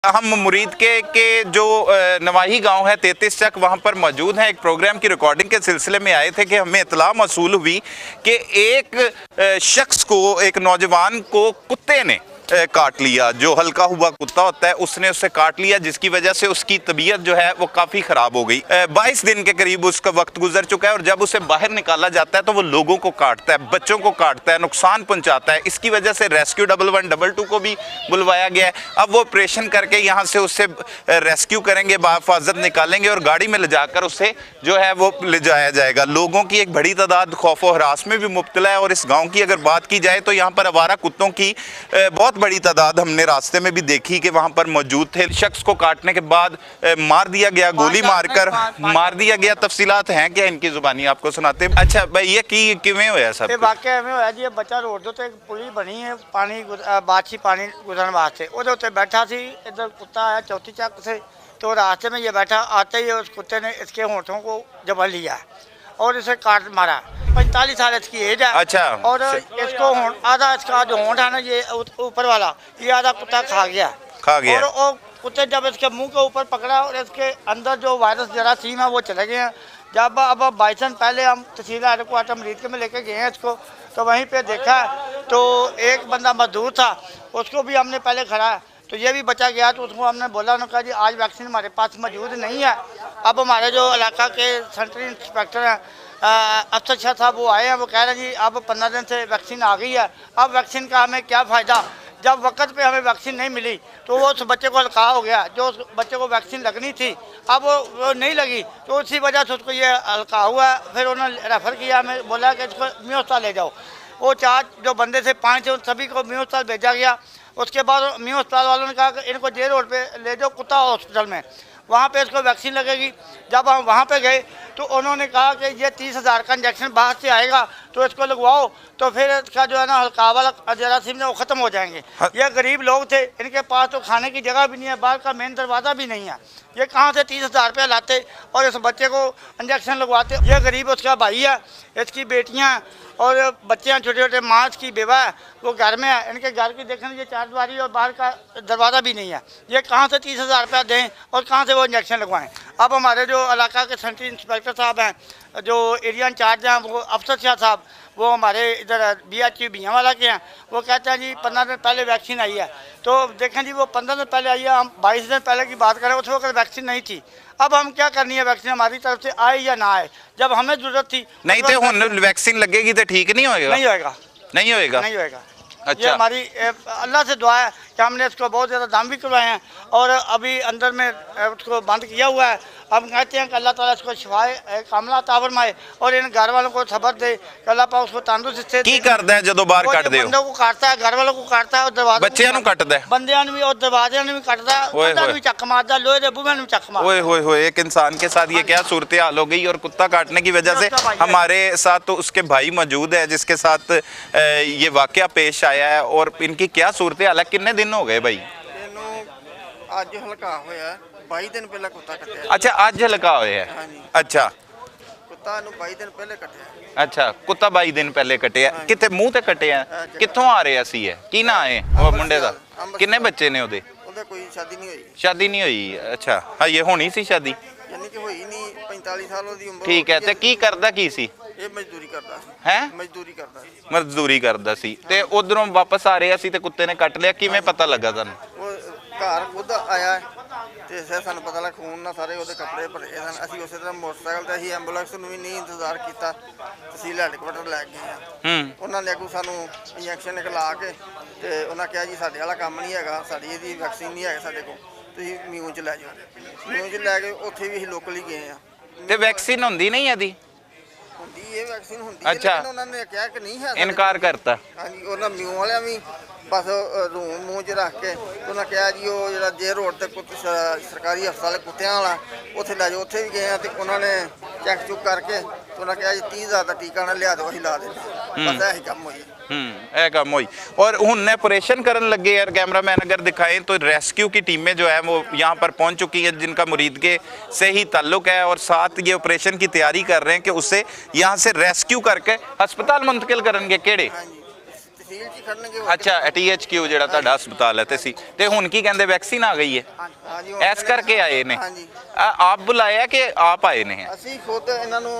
हम मुरीद के जो नवाही गांव है 33 चक वहां पर मौजूद हैं। एक प्रोग्राम की रिकॉर्डिंग के सिलसिले में आए थे कि हमें इत्तला मौसूल हुई कि एक शख्स को, एक नौजवान को कुत्ते ने काट लिया। जो हल्का हुआ कुत्ता होता है उसने उसे काट लिया, जिसकी वजह से उसकी तबीयत जो है वो काफ़ी ख़राब हो गई। 22 दिन के करीब उसका वक्त गुजर चुका है और जब उसे बाहर निकाला जाता है तो वो लोगों को काटता है, बच्चों को काटता है, नुकसान पहुंचाता है। इसकी वजह से रेस्क्यू 1112 को भी बुलवाया गया है। अब वो ऑपरेशन करके यहाँ से उससे रेस्क्यू करेंगे, बाहिफाजत निकालेंगे और गाड़ी में ले जाकर उसे जो है वो ले जाया जाएगा। लोगों की एक बड़ी तादाद खौफ व हरास में भी मुब्तला है और इस गाँव की अगर बात की जाए तो यहाँ पर आवारा कुत्तों की बहुत बड़ी तादाद हमने रास्ते में भी देखी कि वहां पर मौजूद थे। शख्स को काटने के बाद मार दिया गया, गोली मारकर मार दिया गया। तफसीलात हैं क्या इनकी जुबानी आपको सुनाते हैं। अच्छा भाई, ये की किवें होया सब? वाकया एवं होया जी, बच्चा रोड दे उत्ते पुली बनी है पानी बादशी पानी गुजरन वास्ते, ਉਹਦੇ ਉੱਤੇ बैठा सी। इधर कुत्ता आया चौथी चक से, तो रास्ते में ये बैठा, आते ही उस कुत्ते ने इसके होंठों को जबड़ लिया और इसे काट मारा। 45 साल इसकी एज है। अच्छा। और इसको आधा इसका जो होंठ है ना, ये ऊपर वाला, ये आधा कुत्ता खा गया। और वो कुत्ते जब इसके मुंह के ऊपर पकड़ा और इसके अंदर जो वायरस जरासीम है वो चले गए हैं। जब अब 22 दिन पहले हम तहसील हेडक्वार्टर मरीज के में लेके गए हैं इसको, तो वहीं पे देखा तो एक बंदा मजदूर था, उसको भी हमने पहले खड़ा, तो ये भी बचा गया। तो उसको हमने बोला, उन्होंने कहा जी आज वैक्सीन हमारे पास मौजूद नहीं है। अब हमारे जो इलाका के सेंट्रल इंस्पेक्टर हैं अफसर शाह साहब, वो आए हैं, वो कह रहे हैं जी अब 15 दिन से वैक्सीन आ गई है। अब वैक्सीन का हमें क्या फ़ायदा, जब वक्त पे हमें वैक्सीन नहीं मिली तो वो उस बच्चे को हल्का हो गया। जो उस बच्चे को वैक्सीन लगनी थी अब वो नहीं लगी, तो उसी वजह से उसको ये हल्का हुआ। फिर उन्होंने रेफ़र किया, हमें बोला कि इसको मियां अस्पताल ले जाओ। वो 4 जो बंदे थे 5 थे, उन सभी को मियां अस्पताल भेजा गया। उसके बाद मियां अस्पताल वालों ने कहा कि इनको जे रोड पे ले जाओ कुत्ता हॉस्पिटल में, वहाँ पे इसको वैक्सीन लगेगी। जब हम वहाँ पे गए तो उन्होंने कहा कि ये 30,000 का इंजेक्शन बाहर से आएगा, तो इसको लगवाओ, तो फिर इसका जो है ना हल्का वाला जरासीम वो ख़त्म हो जाएंगे। ये गरीब लोग थे, इनके पास तो खाने की जगह भी नहीं है, बाहर का मेन दरवाज़ा भी नहीं है। ये कहाँ से 30,000 रुपया लाते और इस बच्चे को इंजेक्शन लगवाते। ये गरीब उसका भाई है, इसकी बेटियाँ और बच्चे हैं छोटे छोटे, माँ की बेवा है, वो घर में है। इनके घर की देखें ये 4 दीवारी और बाहर का दरवाज़ा भी नहीं है। ये कहाँ से 30,000 रुपया दें और कहाँ से वो इंजेक्शन लगवाएं। अब हमारे जो इलाका के सेंट्रल इंस्पेक्टर साहब हैं, जो एरिया इंचार्ज हैं, वो अफसर शाह साहब, वो हमारे इधर BHU बियावाला के हैं, वो कहते हैं जी 15 दिन पहले वैक्सीन आई है। तो देखें जी, वो 15 दिन पहले आई है, हम 22 दिन पहले की बात करें, उस वक्त वैक्सीन नहीं थी। अब हम क्या करनी है, वैक्सीन हमारी तरफ से आए या ना आए, जब हमें जरूरत थी नहीं तो हुन वैक्सीन लगेगी तो ठीक नहीं होएगा। नहीं होएगा, नहीं होएगा, नहीं होएगा। अच्छा। ये हमारी अल्लाह से दुआ है कि हमने इसको बहुत ज़्यादा दाम भी करवाए हैं और अभी अंदर में उसको बंद किया हुआ है। हम कहते हैं कि अल्लाह ताला इसको शिफाए कामला अता फरमाए और इन घर वालों को सब्र दे कि अल्लाह पाक उसको तंदुरुस्त से। की करदा है जदों बाहर कट दे, बंदों को काटता है, घर वालों को काटता है और दरवाजे बच्चों को कटदा है, बंदियां भी और दरवाजे भी कटदा है, बंदा भी चक मारदा, लोहे दे बूहे भी चक मारदा। ओए होए होए, एक इंसान के साथ ये क्या सूरत हाल हो गई। और कुत्ता काटने की वजह से हमारे साथ तो उसके भाई मौजूद है जिसके साथ ये वाकया पेश आया है। और इनकी क्या सूरत हाल है? कितने दिन हो गए भाई? ਅੱਜ ਹਲਕਾ ਹੋਇਆ 22 ਦਿਨ ਪਹਿਲਾਂ ਕੁੱਤਾ ਕੱਟਿਆ। अच्छा, आज हल्का होया है। अच्छा, ਕੁੱਤਾ ਨੂੰ 22 ਦਿਨ ਪਹਿਲੇ ਕੱਟਿਆ। अच्छा, कुत्ता 22 दिन पहले कटिया। कितने मुंह ते कटिया? कित्थों आ रहे सी है? की ना आए वो मुंडे दा? किन्ने बच्चे ने ओदे? ਉਹਦੇ ਕੋਈ ਸ਼ਾਦੀ ਨਹੀਂ ਹੋਈ। शादी नहीं हुई? अच्छा, हाँ, ये होनी सी शादी? ਯਾਨੀ ਕਿ ਹੋਈ ਨਹੀਂ, 45 ਸਾਲ ਉਹਦੀ ਉਮਰ। ठीक है, ते की करदा की सी? ਇਹ ਮਜ਼ਦੂਰੀ ਕਰਦਾ ਸੀ। हैं? ਮਜ਼ਦੂਰੀ ਕਰਦਾ ਸੀ। मजदूरी करदा सी ते उधरों वापस आ रहे सी ते कुत्ते ने कट लिया। किवें पता लगा तुहानू? ਉਹ ਘਰ ਖੁਦ ਆਇਆ ਤੇ ਫਿਰ ਸਾਨੂੰ ਪਤਾ ਲੱਗਾ ਖੂਨ ਨਾਲ ਸਾਰੇ ਉਹਦੇ ਕੱਪੜੇ ਭਰੇ ਸਨ। ਅਸੀਂ ਉਸੇ ਤਰ੍ਹਾਂ ਮੋਟਰਸਾਈਕਲ ਤੇ ਅਸੀਂ ਐਂਬੂਲੈਂਸ ਨੂੰ ਵੀ ਨਹੀਂ ਇੰਤਜ਼ਾਰ ਕੀਤਾ, ਤਹਿਸੀਲ ਹੈਡਕੁਆਟਰ ਲੈ ਗਏ ਆ। ਉਹਨਾਂ ਨੇ ਅੱਗੋਂ ਸਾਨੂੰ ਇੰਜੈਕਸ਼ਨ ਖਿਲਾ ਕੇ ਤੇ ਉਹਨਾਂ ਕਿਹਾ ਜੀ ਸਾਡੇ ਵਾਲਾ ਕੰਮ ਨਹੀਂ ਹੈਗਾ, ਸਾਡੀ ਇਹਦੀ ਵੈਕਸੀਨ ਨਹੀਂ ਹੈ ਸਾਡੇ ਕੋਲ, ਤੁਸੀਂ ਮਿਊਂ 'ਚ ਲੈ ਜਾਓ। ਮਿਊਂ 'ਚ ਲੈ ਕੇ ਉੱਥੇ ਵੀ ਅਸੀਂ ਲੋਕਲੀ ਗਏ ਆ। ਤੇ ਵੈਕਸੀਨ ਹੁੰਦੀ ਨਹੀਂ ਇਹਦੀ? ਹੁੰਦੀ ਇਹ ਵੈਕਸੀਨ ਹੁੰਦੀ ਹੈ, अच्छा। ਲੇਕਿਨ ਉਹਨਾਂ ਨੇ ਕਿਹਾ ਕਿ ਨਹੀਂ ਹੈ। इनकार करता? ਹਾਂਜੀ, ਉਹਨਾਂ ਮਿਊਂ ਵਾਲਿਆਂ ਵੀ ਬਸ ਰੂਮ ਮੂੰਹ 'ਚ ਰੱਖ ਕੇ ਉਹਨਾਂ ਕਿਹਾ ਜੀ ਉਹ ਜਿਹੜਾ ਜੇ ਰੋਡ ਤੇ ਸਰਕਾਰੀ ਹਸਪਤਾਲ ਕੁੱਤਿਆਂ ਵਾਲਾ ਉੱਥੇ ਲੈ ਜਾਓ। ਉੱਥੇ ਵੀ ਗਏ ਆ ਤੇ ਉਹਨਾਂ ਨੇ ਚੈੱਕ ਚੁੱਕ ਕਰਕੇ ਤੇ ਉਹਨਾਂ ਕਿਹਾ ਜੀ 30,000 ਦਾ ਟੀਕਾ ਨਾ ਲਿਆ ਦਿਓ, ਅਸੀਂ ਲਾ ਦਿੰਦੇ। ਬਸ ਇਹੀ ਕੰਮ ਹੋਈ। ਇਹ ਕੰਮ ਹੋਈ। और उन्हें ऑपरेशन करने लगे यार। कैमरामैन अगर दिखाएं तो रेस्क्यू की टीमें जो है वो यहाँ पर पहुँच चुकी हैं, जिनका मुरीद के से ही ताल्लुक है और साथ ये ऑपरेशन की तैयारी कर रहे हैं कि उसे यहाँ से रेस्क्यू करके अस्पताल मुंतकिल करेंगे। केड़े? ਤਹਿਸੀਲ 'ਚ ਹੀ ਖੜਨਗੇ। ਅੱਛਾ THQ ਜਿਹੜਾ ਤੁਹਾਡਾ ਹਸਪਤਾਲ ਹੈ ਤੇ ਹੁਣ ਕੀ ਕਹਿੰਦੇ ਵੈਕਸੀਨ ਆ ਗਈ ਹੈ? ਹਾਂਜੀ ਐਸ ਕਰਕੇ ਆਏ ਨੇ? ਹਾਂਜੀ ਆਪ ਬੁਲਾਇਆ ਕਿ ਆਪ ਆਏ ਨੇ? ਅਸੀਂ ਖੁਦ ਇਹਨਾਂ ਨੂੰ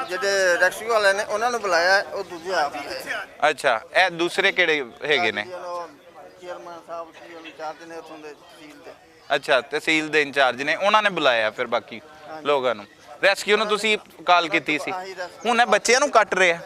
ਜਿਹੜੇ ਰੈਸਕਿਊ ਵਾਲੇ ਨੇ ਉਹਨਾਂ ਨੂੰ ਬੁਲਾਇਆ, ਉਹ ਦੂਜੇ ਆਪ ਆਏ। ਅੱਛਾ, ਇਹ ਦੂਸਰੇ ਕਿਹੜੇ ਹੈਗੇ ਨੇ? ਚੇਅਰਮੈਨ ਸਾਹਿਬ ਕੀ ਇੰਚਾਰਜ ਨੇ ਉੱਥੋਂ ਦੇ ਤਹਿਸੀਲ ਦੇ। ਅੱਛਾ, ਤਹਿਸੀਲ ਦੇ ਇੰਚਾਰਜ ਨੇ, ਉਹਨਾਂ ਨੇ ਬੁਲਾਇਆ ਫਿਰ ਬਾਕੀ ਲੋਕਾਂ ਨੂੰ। ਰੈਸਕਿਊ ਨੂੰ ਤੁਸੀਂ ਕਾਲ ਕੀਤੀ ਸੀ? ਹੁਣ ਇਹ ਬੱਚਿਆਂ ਨੂੰ ਕੱਟ ਰਿਹਾ?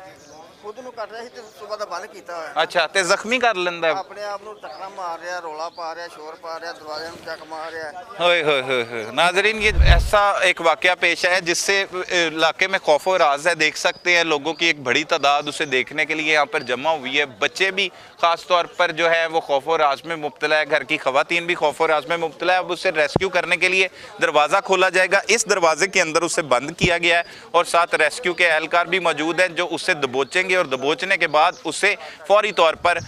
ਖੁਦ ਨੂੰ ਕੱਟ ਰਿਹਾ ਸੀ ਤੇ ਸੁਬਾਹ ਦਾ ਬੰਦ ਕੀਤਾ ਹੋਇਆ। ਅੱਛਾ, ਤੇ ਜ਼ਖਮੀ ਕਰ ਲੈਂਦਾ? ਆਪਣੇ ਆਪ ਨੂੰ ਟੱਕਰਾਂ ਮਾਰ ਰਿਹਾ, ਰੋਲਾ ਪਾ ਰਿਹਾ, शोर पा रहा, दरवाजे में चक मार रहा है। होए होए होए होए। नाजरीन, ये ऐसा एक वाकया पेश है जिससे इलाके में खौफ और राज है। देख सकते हैं लोगों की एक बड़ी तादाद उसे देखने के लिए यहाँ पर जमा हुई है। बच्चे भी ख़ास तौर पर जो है वो खौफ और राज में मुब्तला है, घर की ख़वातीन भी खौफ और राज में मुब्तला है। अब उसे रेस्क्यू करने के लिए दरवाज़ा खोला जाएगा, इस दरवाजे के अंदर उसे बंद किया गया है और साथ रेस्क्यू के एहलकार भी मौजूद हैं जो उसे दबोचेंगे और दबोचने के बाद उसे फौरी तौर पर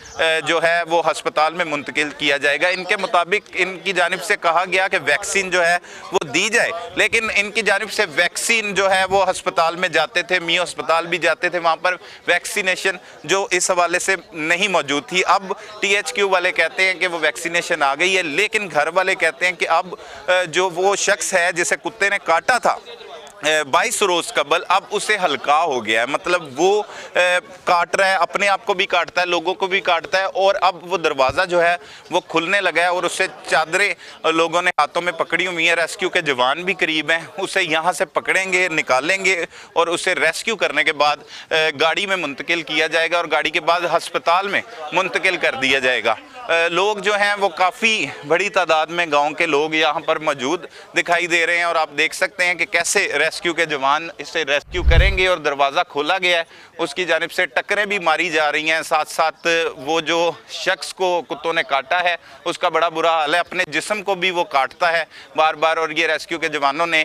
जो है वो अस्पताल में मुंतकिल किया जाएगा। इनके मुताबिक इनकी जानिब से कहा गया कि वैक्सीन जो है वो दी जाए, लेकिन इनकी जानिब से वैक्सीन जो है वो अस्पताल में जाते थे, मियो अस्पताल भी जाते थे, वहाँ पर वैक्सीनेशन जो इस हवाले से नहीं मौजूद थी। अब THQ वाले कहते हैं कि वो वैक्सीनेशन आ गई है, लेकिन घर वाले कहते हैं कि अब जो वो शख्स है जिसे कुत्ते ने काटा था 22 रोज़ कबल, अब उसे हल्का हो गया है। मतलब वो काट रहा है, अपने आप को भी काटता है, लोगों को भी काटता है और अब वो दरवाज़ा जो है वो खुलने लगा है और उससे चादरें लोगों ने हाथों में पकड़ी हुई हैं। रेस्क्यू के जवान भी करीब हैं, उसे यहाँ से पकड़ेंगे, निकालेंगे और उसे रेस्क्यू करने के बाद गाड़ी में मुंतकिल किया जाएगा और गाड़ी के बाद अस्पताल में मुंतकिल कर दिया जाएगा। लोग जो हैं वो काफ़ी बड़ी तादाद में गाँव के लोग यहाँ पर मौजूद दिखाई दे रहे हैं और आप देख सकते हैं कि कैसे रेस्क्यू के जवान इसे रेस्क्यू करेंगे और दरवाज़ा खोला गया है, उसकी जानिब से टक्करें भी मारी जा रही हैं। साथ साथ वो जो शख्स को कुत्तों ने काटा है उसका बड़ा बुरा हाल है, अपने जिस्म को भी वो काटता है बार बार। और ये रेस्क्यू के जवानों ने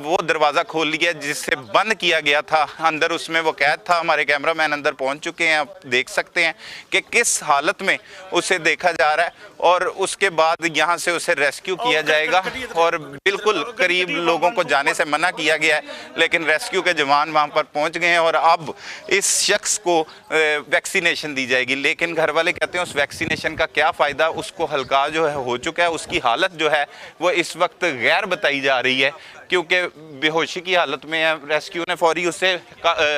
वो दरवाज़ा खोल लिया जिससे बंद किया गया था, अंदर उसमें वो कैद था। हमारे कैमरामैन अंदर पहुँच चुके हैं, आप देख सकते हैं कि किस हालत में उसे देखा जा रहा है और उसके बाद यहाँ से उसे रेस्क्यू किया जाएगा और बिल्कुल करीब लोगों को जाने से मना किया गया है, लेकिन रेस्क्यू के जवान वहाँ पर पहुँच गए हैं और अब इस शख्स को वैक्सीनेशन दी जाएगी। लेकिन घर वाले कहते हैं उस वैक्सीनेशन का क्या फ़ायदा, उसको हल्का जो है हो चुका है, उसकी हालत जो है वो इस वक्त गैर बताई जा रही है क्योंकि बेहोशी की हालत में है। रेस्क्यू ने फौरी उसे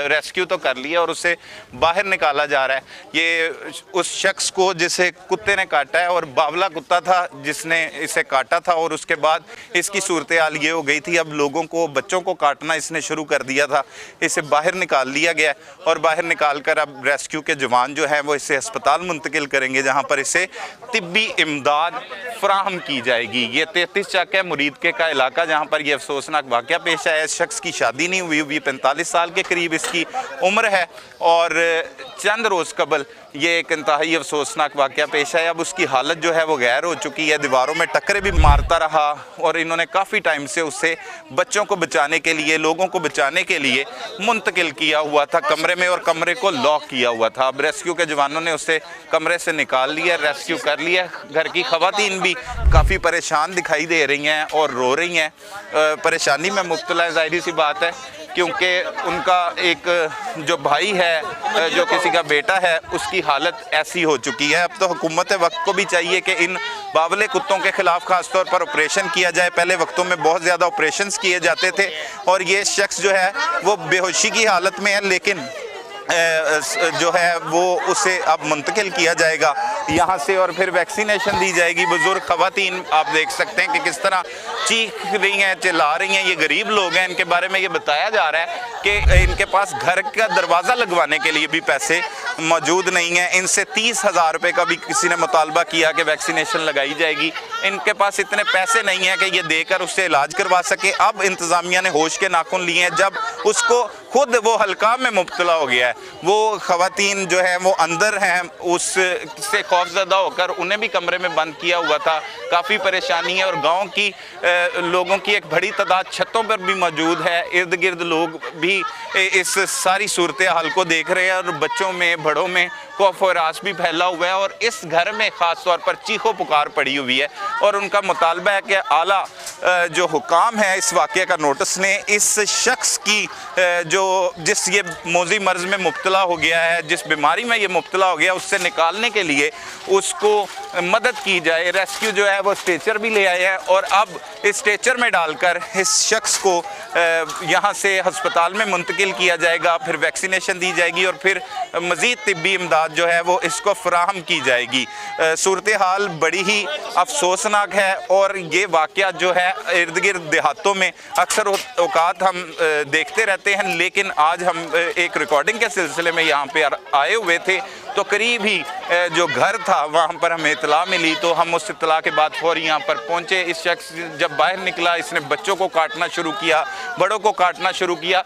रेस्क्यू तो कर लिया और उसे बाहर निकाला जा रहा है। ये उस शख्स को जिसे कुत्ते ने काटा है और बावला कुत्ता था जिसने इसे काटा था और उसके बाद इसकी सूरत हाल ये हो गई थी। अब लोगों को, बच्चों को काटना इसने शुरू कर दिया था, इसे बाहर निकाल लिया गया और बाहर निकाल कर अब रेस्क्यू के जवान जो हैं वो इसे अस्पताल मुंतकिल करेंगे जहाँ पर इसे तिब्बी इमदाद फराहम की जाएगी। ये 33 चक है, मुरीदके का इलाका, जहाँ पर यह अफसोसनाक वाक़या पेश आया। इस शख्स की शादी नहीं हुई 45 साल के करीब इसकी उम्र है और चंद रोज़ कबल ये एक इंतहाई अफसोसनाक वाक़या पेश आया। अब उसकी हालत जो है वो गैर हो चुकी है, दीवारों में टक्करें भी मारता रहा और इन्होंने काफ़ी टाइम से उसे बच्चों को बचाने के लिए, लोगों को बचाने के लिए मुंतकिल किया हुआ था कमरे में और कमरे को लॉक किया हुआ था। अब रेस्क्यू के जवानों ने उसे कमरे से निकाल लिया, रेस्क्यू कर लिया। घर की ख़वातीन भी काफ़ी परेशान दिखाई दे रही हैं और रो रही हैं, परेशानी में मुब्तला है, ज़ाहिर सी बात है, क्योंकि उनका एक जो भाई है, जो किसी का बेटा है, उसकी हालत ऐसी हो चुकी है। अब तो हुकूमत वक्त को भी चाहिए कि इन बावले कुत्तों के ख़िलाफ़ ख़ास तौर पर ऑपरेशन किया जाए। पहले वक्तों में बहुत ज़्यादा ऑपरेशंस किए जाते थे और ये शख्स जो है वो बेहोशी की हालत में है, लेकिन जो है वो उसे अब मुंतकिल किया जाएगा यहाँ से और फिर वैक्सीनेशन दी जाएगी। बुज़ुर्ग ख़वातीन आप देख सकते हैं कि किस तरह चीख रही हैं, चिल्ला रही हैं। ये गरीब लोग हैं, इनके बारे में ये बताया जा रहा है कि इनके पास घर का दरवाज़ा लगवाने के लिए भी पैसे मौजूद नहीं हैं। इनसे 30,000 रुपये का भी किसी ने मुतालबा किया कि वैक्सीनेशन लगाई जाएगी, इनके पास इतने पैसे नहीं हैं कि ये देकर उससे इलाज करवा सके। अब इंतज़ामिया ने होश के नाखून लिए हैं जब उसको खुद वो हल्का में मुब्तला हो गया है। वो ख़वातीन जो है वो अंदर हैं, उससे खौफज़दा होकर उन्हें भी कमरे में बंद किया हुआ था। काफ़ी परेशानी है और गांव की लोगों की एक बड़ी तादाद छतों पर भी मौजूद है। इर्द गिर्द लोग भी इस सारी सूरत हाल को देख रहे हैं और बच्चों में, बड़ों में खौफ और रास भी फैला हुआ है और इस घर में ख़ास तौर पर चीखों पुकार पड़ी हुई है और उनका मुतालबा है कि आला जो हुकाम है इस वाक़े का नोटिस लें, इस शख्स की जिस ये मौजी मर्ज में मुब्तला हो गया है, जिस बीमारी में ये मुब्तला हो गया, उससे निकालने के लिए उसको मदद की जाए। रेस्क्यू जो है वो स्ट्रेचर भी ले आए हैं और अब इस स्ट्रेचर में डालकर इस शख्स को यहाँ से हस्पताल में मुंतकिल किया जाएगा, फिर वैक्सीनेशन दी जाएगी और फिर मज़ीद तिब्बी इमदाद जो है वो इसको फराहम की जाएगी। सूरत हाल बड़ी ही अफसोसनाक है और ये वाक़या जो है इर्द गिर्द देहातों में अक्सर औकात हम देखते रहते हैं, लेकिन आज हम एक रिकॉर्डिंग के सिलसिले में यहाँ पे आए हुए थे तो करीब ही जो घर था वहाँ पर हमें इतला मिली, तो हम उस इतला के बाद फौरी यहाँ पर पहुँचे। इस शख्स जब बाहर निकला इसने बच्चों को काटना शुरू किया, बड़ों को काटना शुरू किया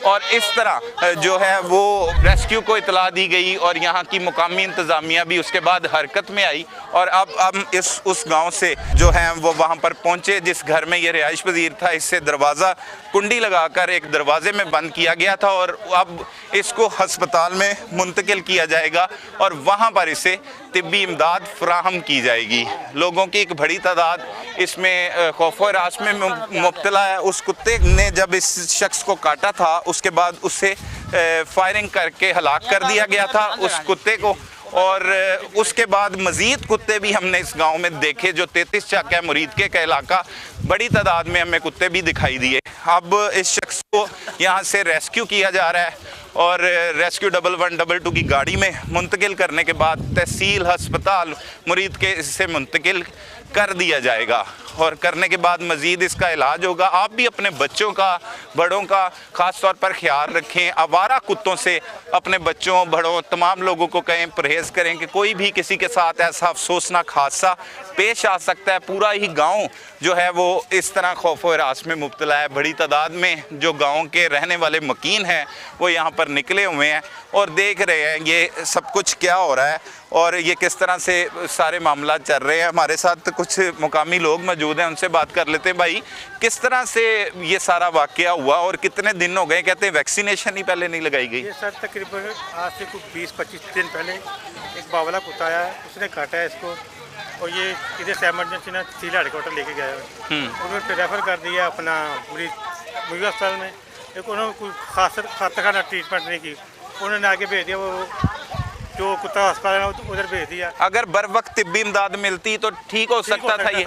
और इस तरह जो है वो रेस्क्यू को इतला दी गई और यहाँ की मुकामी इंतज़ामिया भी उसके बाद हरकत में आई और अब हम उस गांव से जो है वो वहाँ पर पहुँचे जिस घर में ये रिहाइश पजीर था। इससे दरवाज़ा कुंडी लगाकर एक दरवाजे में बंद किया गया था और अब इसको हस्पताल में मुंतकिल किया जाएगा और वहाँ पर इसे तिब्बी इमदाद फराहम की जाएगी। लोगों की एक बड़ी तादाद इसमें खौफ व हरास में मुब्तला है। उस कुत्ते ने जब इस शख्स को काटा था उसके बाद उसे फायरिंग करके हलाक कर दिया गया था उस कुत्ते को, और उसके बाद मज़ीद कुत्ते भी हमने इस गांव में देखे। जो 33 चक है मुरीदके का इलाका, बड़ी तादाद में हमें कुत्ते भी दिखाई दिए। अब इस शख्स को यहाँ से रेस्क्यू किया जा रहा है और रेस्क्यू 1112 की गाड़ी में मुंतकिल करने के बाद तहसील हस्पताल मुरीदके से मुंतकिल कर दिया जाएगा और करने के बाद मज़ीद इसका इलाज होगा। आप भी अपने बच्चों का, बड़ों का ख़ास तौर पर ख्याल रखें। आवारा कुत्तों से अपने बच्चों, बड़ों, तमाम लोगों को कहें परहेज़ करें कि कोई भी किसी के साथ ऐसा अफसोसनाक हादसा पेश आ सकता है। पूरा ही गांव जो है वो इस तरह खौफ व हरास में मुब्तला है। बड़ी तादाद में जो गांव के रहने वाले मकीन हैं वो यहाँ पर निकले हुए हैं और देख रहे हैं ये सब कुछ क्या हो रहा है और ये किस तरह से सारे मामला चल रहे हैं। हमारे साथ कुछ मुकामी लोग मौजूद हैं, उनसे बात कर लेते हैं। भाई, किस तरह से ये सारा वाक़या हुआ और कितने दिन हो गए? कहते हैं वैक्सीनेशन ही पहले नहीं लगाई गई। ये सर तकरीबन आज से कुछ 20-25 दिन पहले एक बावला कुत्ता आया है, उसने काटा है इसको और ये इधर से एमरजेंसी ना सीला हेडक्वार्टर लेके गया है। उन्होंने रेफ़र कर दिया अपना मुर्गी अस्पताल में। एक उन्होंने कोई खाना ट्रीटमेंट नहीं की, उन्होंने आगे भेज दिया वो जो कुत्ता अस्पताल है उधर भेज दिया। अगर बर वक्त तिब्बी इमदाद मिलती तो ठीक हो सकता था ये।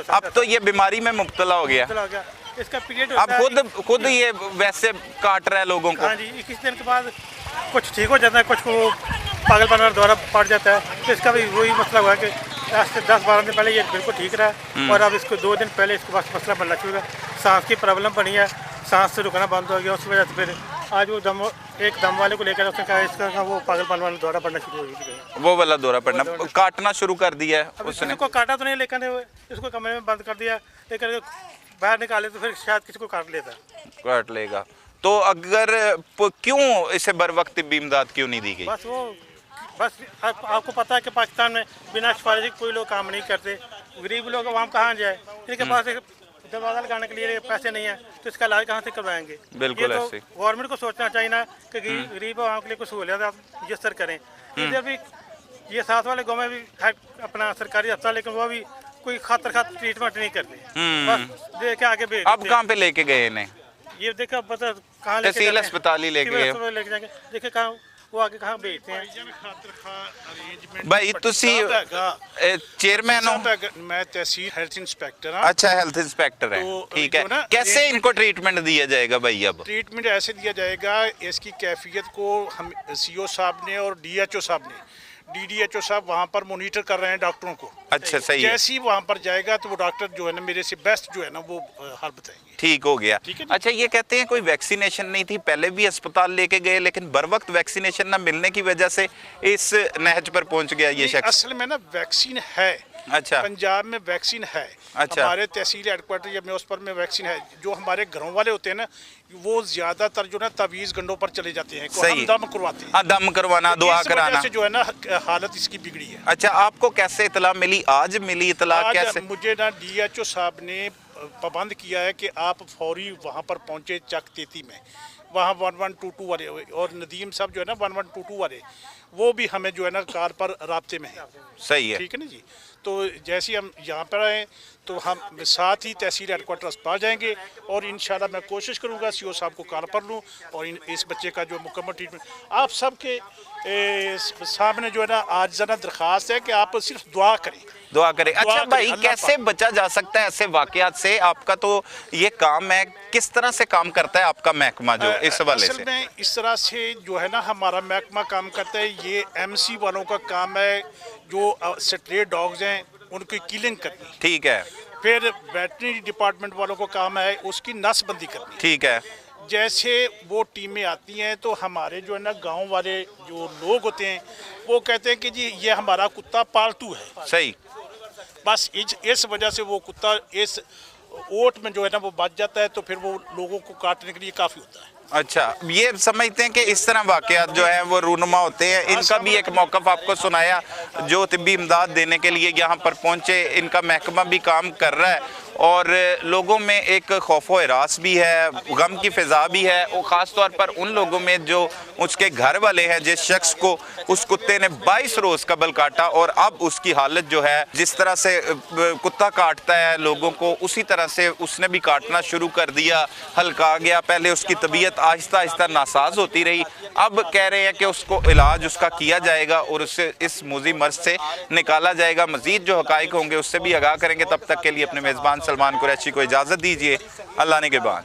अब तो ये बीमारी में मुब्तला हो गया। इसका पीरियड अब खुद ये वैसे काट रहा है लोगों को। हाँ जी, 21 दिन के बाद कुछ ठीक हो जाता है, कुछ को पागलपन द्वारा पड़ जाता है। तो इसका भी वही मसला हुआ कि आज से 10-12 दिन पहले ये बिल्कुल ठीक रहा और अब इसको 2 दिन पहले इसके पास मसला बनना शुरू हुआ। सांस की प्रॉब्लम बनी है, सांस से रुकना बंद हो गया। उस वजह से फिर आज वो एक दम वाले को लेकर उसने कहा इसका वो पागलपन वाला दौरा पड़ना शुरू हो गया। वो वाला दौरा पड़ना, काटना शुरू कर दिया है उसने। को काटा तो नहीं, लेकिन इसको कमरे में बंद कर दिया, लेकिन बाहर निकाले तो फिर शायद किसी को काट लेगा। तो अगर क्यों इसे बर वक्त तिब्बी इमदाद क्यों नहीं दी गई? बस आपको पता है कि पाकिस्तान में बिना सिफारिश कोई लोग काम नहीं करते। गरीब लोग वहाँ कहाँ जाए, इनके पास दरवाजा लगाने के लिए पैसे नहीं है तो इसका इलाज कहाँ से करवाएंगे? बिल्कुल ये ऐसे तो गवर्नमेंट को सोचना चाहिए ना कि गरीब वहाँ के लिए कुछ सहूलियत आप मुयसर करें। इधर भी ये साथ वाले गाँव में भी है अपना सरकारी अस्पताल, लेकिन वो भी कोई खातर ट्रीटमेंट नहीं करते, बस दे के आगे भेज। अब कहाँ पे लेके गए इन्हें? ये देखा बता कहाँ तहसील अस्पताल ही लेके गए। देखे कहाँ वो आगे कहाँ भेजते हैं। भाई तुसी चेयरमैन हो? मैं तहसील हेल्थ इंस्पेक्टर हूं। अच्छा, हेल्थ इंस्पेक्टर है, ठीक है। कैसे इनको ट्रीटमेंट दिया जाएगा भाई? अब ट्रीटमेंट ऐसे दिया जाएगा, इसकी कैफियत को हम सीओ साहब ने और डीएचओ साहब ने, डीडीएचओ साहब वहाँ पर मॉनिटर कर रहे हैं डॉक्टरों को। अच्छा, सही है। जैसे ही वहाँ पर जाएगा तो वो डॉक्टर जो है ना मेरे से बेस्ट जो है ना वो हाल बताएंगे। ठीक हो गया। ठीक है। अच्छा, ये कहते हैं कोई वैक्सीनेशन नहीं थी, पहले भी अस्पताल लेके गए लेकिन बर वक्त वैक्सीनेशन ना मिलने की वजह से इस नहज पर पहुंच गया ये शख्स। असल में ना वैक्सीन है। अच्छा, पंजाब में वैक्सीन है। अच्छा। हमारे तहसील हेडक्वार्टर या म्यूनसिपल में वैक्सीन है। जो हमारे घरों वाले होते हैं ना वो ज्यादातर जो ना तवीज़ गंडों पर चले जाते हैं, सही। दम करवाते हैं। हाँ, दम करवाना, दुआ कराना से जो है ना हालत इसकी बिगड़ी है। अच्छा, आपको कैसे इतला मिली? आज मिली इतला? कैसे? मुझे ना डीएचओ साहब ने पाबंद किया है कि आप फौरी वहाँ पर पहुँचे चक 33 में, वहाँ 1122 वाले और नदीम साहब जो है ना 1122 वाले वो भी हमें जो है ना कार पर राब्ते में है। सही है, ठीक है ना जी। तो जैसे ही हम यहाँ पर आए तो हम साथ ही तहसील हेडक्वार्टर अस्पताल जाएंगे और इंशाल्लाह मैं कोशिश करूँगा सीओ साहब को कॉल पर लूँ और इस बच्चे का जो मुकम्मल ट्रीटमेंट आप सबके सामने जो है ना आज ज़रा दरख्वास्त है कि आप सिर्फ दुआ करें। अच्छा भाई, अल्लाह कैसे बचा जा सकता है ऐसे वाकयात से? आपका तो ये काम है, किस तरह से काम करता है आपका महकमा जो इस हवाले असल से? में इस तरह से जो है ना हमारा महकमा काम करता है, ये एमसी वालों का काम है जो स्ट्रे डॉग्स हैं उनकी किलिंग करनी। ठीक है। फिर वेटरनरी डिपार्टमेंट वालों का काम है उसकी नसबंदी करनी। ठीक है। जैसे वो टीमें आती हैं तो हमारे जो है ना गांव वाले जो लोग होते हैं वो कहते हैं कि जी ये हमारा कुत्ता पालतू है। सही। बस इस वजह से वो कुत्ता इस ओट में जो है ना वो बच जाता है तो फिर वो लोगों को काटने के लिए काफ़ी होता है। अच्छा, ये समझते हैं कि इस तरह वाकयात जो है वो रूनुमा होते हैं। इनका भी एक मौक़िफ़ आपको सुनाया, जो तिब्बी इमदाद देने के लिए यहाँ पर पहुँचे, इनका महकमा भी काम कर रहा है और लोगों में एक खौफ व हिरास भी है, गम की फ़िज़ा भी है, और ख़ास तौर पर उन लोगों में जो उसके घर वाले हैं, जिस शख्स को उस कुत्ते ने 22 रोज़ कबल काटा और अब उसकी हालत जो है, जिस तरह से कुत्ता काटता है लोगों को, उसी तरह से उसने भी काटना शुरू कर दिया, हल्का गया। पहले उसकी तबीयत आहिस्ता आहिस्ता नासाज होती रही, अब कह रहे हैं कि उसको इलाज उसका किया जाएगा और उससे इस मुज़ी मर्ज से निकाला जाएगा। मज़ीद जो हक़ाइक़ होंगे उससे भी आगाह करेंगे। तब तक के लिए अपने मेज़बान सलमान कुरैशी को इजाज़त दीजिए। अल्लाह ने के बाद।